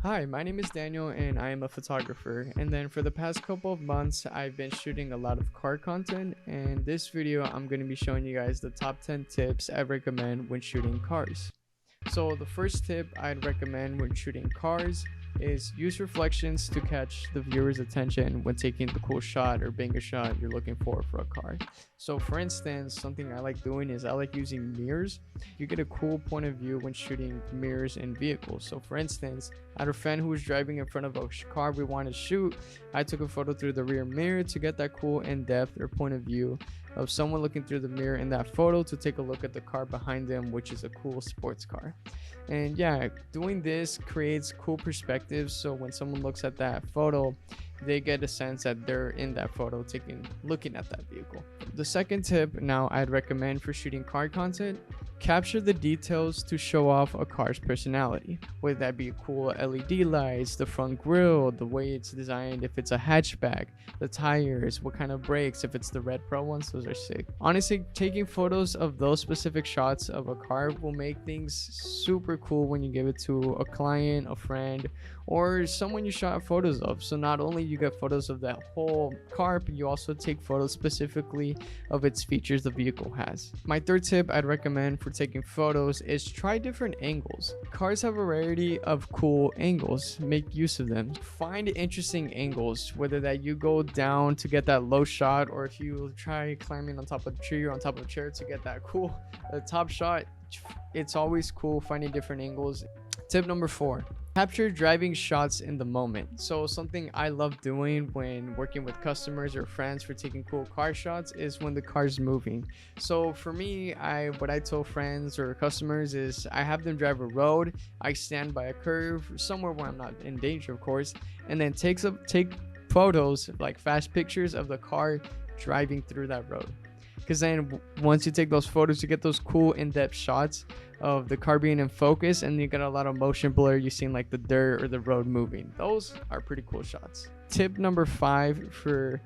Hi, my name is Daniel and I am a photographer. And then for the past couple of months, I've been shooting a lot of car content. And this video, I'm going to be showing you guys the top 10 tips I recommend when shooting cars. So the first tip I'd recommend when shooting cars is use reflections to catch the viewer's attention when taking the cool shot or banger shot you're looking for a car. So for instance, something I like doing is I like using mirrors. You get a cool point of view when shooting mirrors in vehicles. So for instance, I had a friend who was driving in front of a car we wanted to shoot. I took a photo through the rear mirror to get that cool in-depth or point of view of someone looking through the mirror in that photo to take a look at the car behind them, which is a cool sports car. And yeah, doing this creates cool perspectives, so when someone looks at that photo, they get a sense that they're in that photo looking at that vehicle. The second tip now I'd recommend for shooting car content: capture the details to show off a car's personality, whether that be cool LED lights, the front grille, the way it's designed, if it's a hatchback, the tires, what kind of brakes, if it's the Red Pro ones, those are sick. Honestly, taking photos of those specific shots of a car will make things super cool when you give it to a client, a friend, or someone you shot photos of. So not only you get photos of that whole car, but you also take photos specifically of its features the vehicle has. My third tip I'd recommend for taking photos is try different angles. Cars have a variety of cool angles. Make use of them. Find interesting angles, whether that you go down to get that low shot, or if you try climbing on top of a tree or on top of a chair to get that cool top shot. It's always cool finding different angles. Tip number 4: capture driving shots in the moment. So something I love doing when working with customers or friends for taking cool car shots is when the car's moving. So for me, what I tell friends or customers is I have them drive a road, I stand by a curve somewhere where I'm not in danger, of course, and then take photos, like fast pictures of the car driving through that road. Because then once you take those photos, you get those cool in-depth shots of the car being in focus, and you get a lot of motion blur. You've seen like the dirt or the road moving. Those are pretty cool shots. Tip number 5 for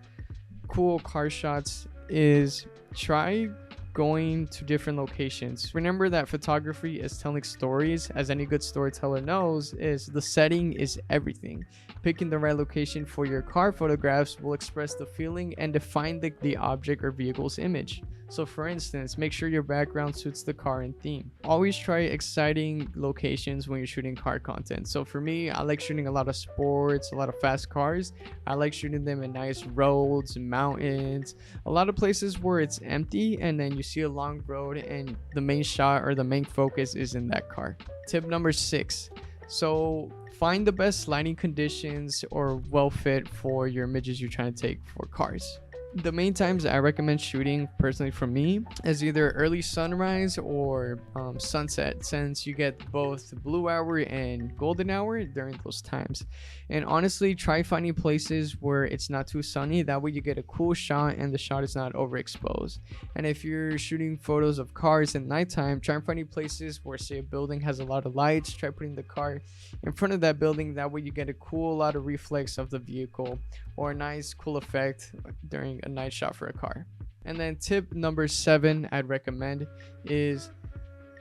cool car shots is try going to different locations. Remember that photography is telling stories. As any good storyteller knows, is the setting is everything. Picking the right location for your car photographs will express the feeling and define the object or vehicle's image. So for instance, make sure your background suits the car and theme. Always try exciting locations when you're shooting car content. So for me, I like shooting a lot of sports, a lot of fast cars. I like shooting them in nice roads, mountains, a lot of places where it's empty and then you see a long road and the main shot or the main focus is in that car. Tip number 6: so find the best lighting conditions or well fit for your images you're trying to take for cars. The main times I recommend shooting, personally for me, is either early sunrise or sunset, since you get both blue hour and golden hour during those times. And honestly, try finding places where it's not too sunny. That way you get a cool shot and the shot is not overexposed. And if you're shooting photos of cars at nighttime, try finding places where, say, a building has a lot of lights. Try putting the car in front of that building. That way you get a cool lot of reflex of the vehicle, or a nice cool effect during a night shot for a car. And then tip number 7 I'd recommend is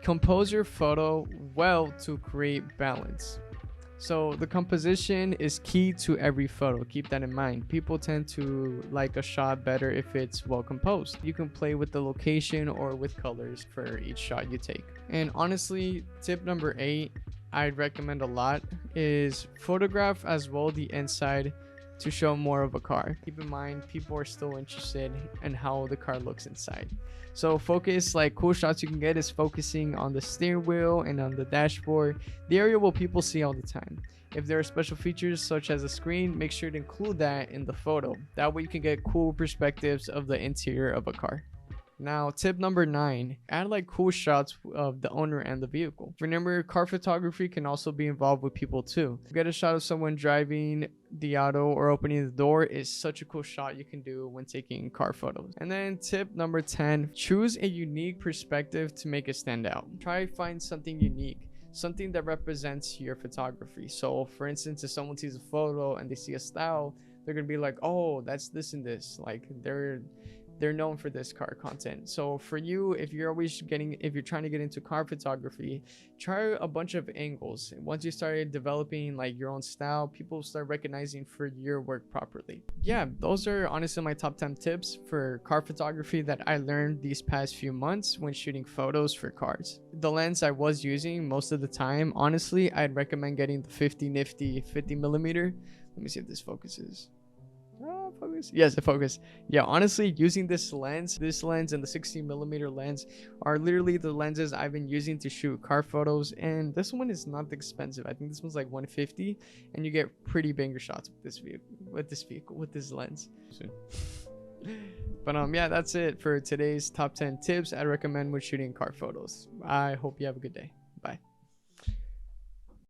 compose your photo well to create balance. So the composition is key to every photo. Keep that in mind. People tend to like a shot better if it's well composed. You can play with the location or with colors for each shot you take. And honestly, tip number 8 I'd recommend a lot is photograph as well the inside to show more of a car. Keep in mind, people are still interested in how the car looks inside. So focus, like cool shots you can get is focusing on the steering wheel and on the dashboard, the area where people see all the time. If there are special features such as a screen, make sure to include that in the photo. That way you can get cool perspectives of the interior of a car. Now, tip number 9, add like cool shots of the owner and the vehicle. Remember, car photography can also be involved with people too. Get a shot of someone driving the auto or opening the door is such a cool shot you can do when taking car photos. And then tip number 10, choose a unique perspective to make it stand out. Try to find something unique, something that represents your photography. So for instance, if someone sees a photo and they see a style, they're gonna be like, oh, that's this and this. Like they're known for this car content. So for you, if you're trying to get into car photography, try a bunch of angles. Once you started developing like your own style, people start recognizing for your work properly. Yeah, those are honestly my top 10 tips for car photography that I learned these past few months when shooting photos for cars. The lens I was using most of the time, honestly, I'd recommend getting the 50 nifty 50mm. Let me see if this focuses. Focus. Yes, it focused. Yeah, honestly, using this lens and the 60mm lens are literally the lenses I've been using to shoot car photos, and this one is not expensive. I think this one's like 150, and you get pretty banger shots with this lens. But yeah, that's it for today's top 10 tips I recommend when shooting car photos. I hope you have a good day. Bye.